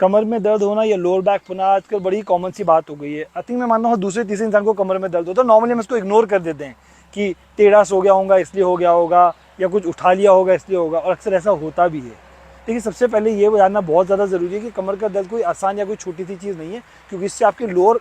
कमर में दर्द होना या लोअर बैक होना आजकल बड़ी कॉमन सी बात हो गई है। आई थिंक मैं मानता हूँ दूसरे तीसरे इंसान को कमर में दर्द होता है, नॉर्मली हम इसको इग्नोर कर देते हैं कि टेढ़ा सो गया होगा इसलिए हो गया होगा, या कुछ उठा लिया होगा इसलिए होगा, और अक्सर ऐसा होता भी है। लेकिन सबसे पहले ये जानना बहुत ज़्यादा ज़रूरी है कि कमर का दर्द कोई आसान या कोई छोटी सी चीज़ नहीं है, क्योंकि इससे आपके लोअर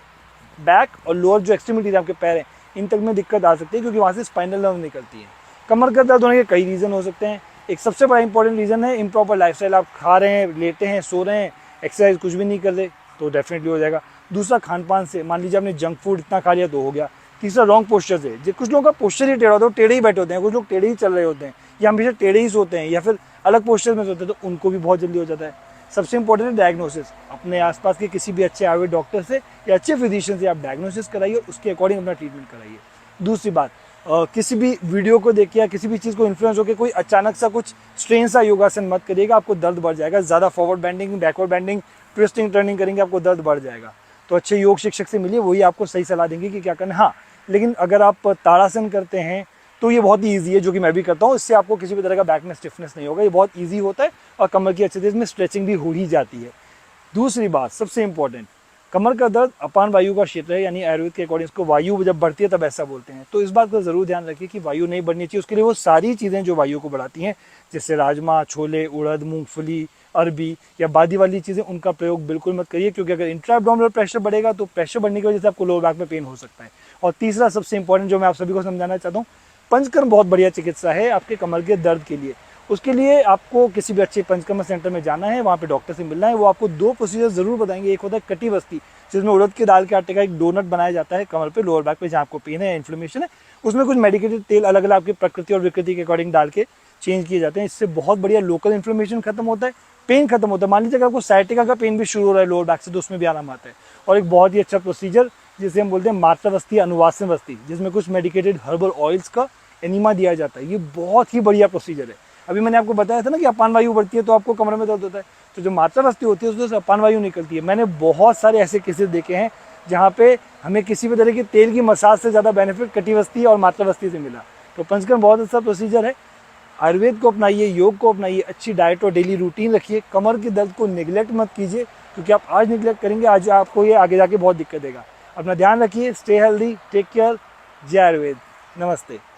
बैक और लोअर जो एक्सट्रीमिटीज आपके पैर हैं इन तक में दिक्कत आ सकती है, क्योंकि वहाँ से स्पाइनल नर्व निकलती है। कमर का दर्द होने के कई रीज़न हो सकते हैं। एक सबसे बड़ा इंपॉर्टेंट रीज़न है इम्प्रॉपर लाइफस्टाइल। आप खा रहे हैं, लेटे हैं, सो रहे हैं, एक्सरसाइज कुछ भी नहीं कर रहे तो डेफिनेटली हो जाएगा। दूसरा खान पान से, मान लीजिए आपने जंक फूड इतना खा लिया तो हो गया। तीसरा रॉन्ग पोस्चर से, कुछ लोगों का पोस्चर ही टेढ़ा होता है, टेढ़े ही बैठे होते हैं, कुछ लोग टेढ़े ही चल रहे होते हैं, या हमेशा टेढ़े ही सोते हैं, या फिर अलग पोस्चर में सोते हैं, तो उनको भी बहुत जल्दी हो जाता है। सबसे इंपॉर्टेंट है डायग्नोसिस। अपने आसपास के किसी भी अच्छे आयुर्वेद डॉक्टर से या अच्छे फिजिशियन से आप डायग्नोसिस कराइए और उसके अकॉर्डिंग अपना ट्रीटमेंट कराइए। दूसरी बात, किसी भी वीडियो को देखिए या किसी भी चीज़ को इन्फ्लुएंस होकर कोई अचानक सा कुछ स्ट्रेन सा योगासन मत करिएगा, आपको दर्द बढ़ जाएगा। ज़्यादा forward bending, backward bending, twisting, turning करेंगे आपको दर्द बढ़ जाएगा। तो अच्छे योग शिक्षक से मिलिए, वही आपको सही सलाह देंगे कि क्या करना है। हाँ, लेकिन अगर आप ताड़ासन करते हैं तो ये बहुत ही ईजी है, जो कि मैं भी करता हूँ। इससे आपको किसी भी तरह का बैक में स्टिफनेस नहीं होगा, ये बहुत ईजी होता है और कमर की अच्छे से इसमें स्ट्रेचिंग भी हो ही जाती है। दूसरी बात सबसे इंपॉर्टेंट, कमर का दर्द अपान वायु का क्षेत्र है, यानी आयुर्वेद के अकॉर्डिंग इसको वायु जब बढ़ती है तब ऐसा बोलते हैं। तो इस बात का जरूर ध्यान रखिए कि वायु नहीं बढ़नी चाहिए। उसके लिए वो सारी चीज़ें जो वायु को बढ़ाती हैं, जैसे राजमा, छोले, उड़द, मूंगफली, अरबी या बादी वाली चीज़ें, उनका प्रयोग बिल्कुल मत करिए, क्योंकि अगर इंट्रा एब्डोमिनल प्रेशर बढ़ेगा तो प्रेशर बढ़ने की वजह से आपको लोअर बैक में पेन हो सकता है। और तीसरा सबसे इंपॉर्टेंट जो मैं आप सभी को समझाना चाहता हूँ, पंचकर्म बहुत बढ़िया चिकित्सा है आपके कमर के दर्द के लिए। उसके लिए आपको किसी भी अच्छे पंचकर्म सेंटर में जाना है, वहाँ पे डॉक्टर से मिलना है। वो आपको 2 प्रोसीजर जरूर बताएंगे। एक होता है कटी बस्ती, जिसमें उड़द के दाल के आटे का एक डोनट बनाया जाता है कमर पे, लोअर बैक पे जहाँ आपको पेन है, इन्फ्लेमेशन है। उसमें कुछ मेडिकेटेड तेल अलग अलग आपकी प्रकृति और विकृति के अकॉर्डिंग डाल के चेंज किए जाते हैं। इससे बहुत बढ़िया लोकल इन्फ्लेमेशन खत्म होता है, पेन खत्म होता है। मान लीजिए अगर आपको साइटिका का पेन भी शुरू हो रहा है लोअर बैक से, तो उसमें भी आराम आता है। और एक बहुत ही अच्छा प्रोसीजर जिसे हम बोलते हैं मात्रावस्थी, अनुवासन वस्ती, जिसमें कुछ मेडिकेटेड हर्बल ऑयल्स का एनिमा दिया जाता है। ये बहुत ही बढ़िया प्रोसीजर है। अभी मैंने आपको बताया था ना कि अपान वायु बढ़ती है तो आपको कमर में दर्द होता है, तो जो मात्रावस्थी होती है उसमें अपान वायु निकलती है। मैंने बहुत सारे ऐसे केसेस देखे हैं जहाँ पे हमें किसी भी तरह के तेल की मसाज से ज़्यादा बेनिफिट कटिवस्थी और मात्रावस्थी से मिला। तो पंचकर्म बहुत अच्छा प्रोसीजर है। आयुर्वेद को अपनाइए, योग को अपनाइए, अच्छी डाइट और डेली रूटीन रखिए। कमर के दर्द को निगलेक्ट मत कीजिए, क्योंकि आप आज निगलेक्ट करेंगे, आज आपको ये आगे जाके बहुत दिक्कत देगा। अपना ध्यान रखिए, स्टे हेल्दी, टेक केयर। जय आयुर्वेद, नमस्ते।